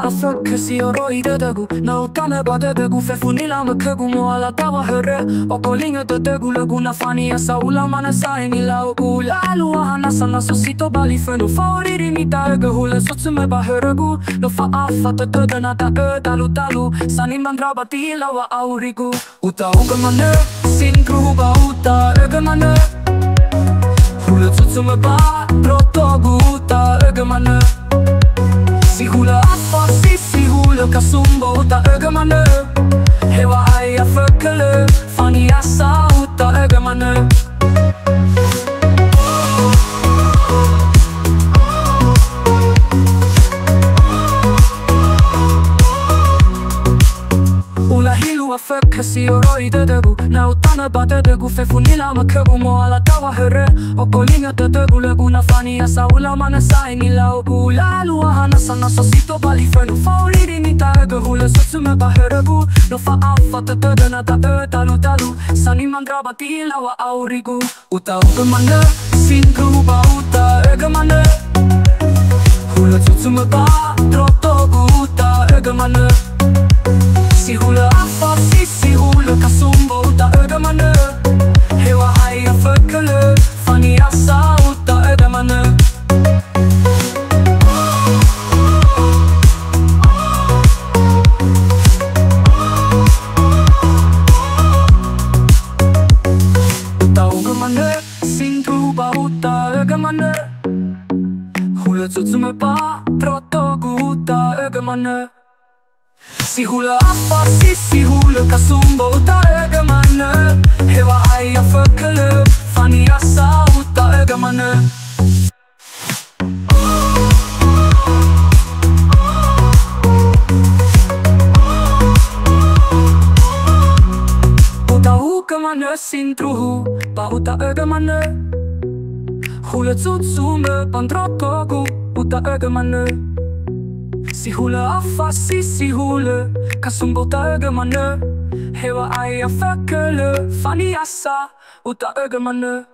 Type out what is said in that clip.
afökö sioroi dödögu Nautanö badödögu fefu nilaumö khögu Moala dawa hörö okolingö dödögu Löguna faniasa ulau nilaugu eluaha naso sitobali fönu Faoriri nitaögö Hulö zuzumö hörögu no faafa dödö dalu Sanimba ndrao deala Utaögö Manö Utaögö Manö Hulö zuzumö dödögu Utaögö Manö Si Hulö affa si Hulö kasumbo Utaögö Manö Hewa aia fökölö faniasa Utaögö Manö Ahilu afökö sioroi dödögu Nautanö badödögu fefu nilaumö khögu Moala dawa hörö okolingö dödögu Löguna faniasa ulau nilaugu eluaha naso sitobali fönu Faoriri nitaögö Hulö zuzumö hörögu no faafa dödö dalu Sanimba ndrao deala Utaögö Manö Utaögö Manö Hulö zuzumö dödögu Utaögö Manö Si Hulö affa si Hulö kasumbo Utaögö Manö Hewa aia fökölö faniasa Utaögö Manö Utaögö Manö Utaögö Manö Hulö zuzumö dödögu Utaögö Manö Si Hulö affa si Hulö kasumbo Utaögö Manö Hewa aia fökölö faniasa Utaögö Manö Utaögö Manö Utaögö Manö Hulö zuzumö dödögu Utaögö Manö Si Hulö affa si Hulö kasumbo Utaögö Manö Hewa aia fökölö faniasa Utaögö Manö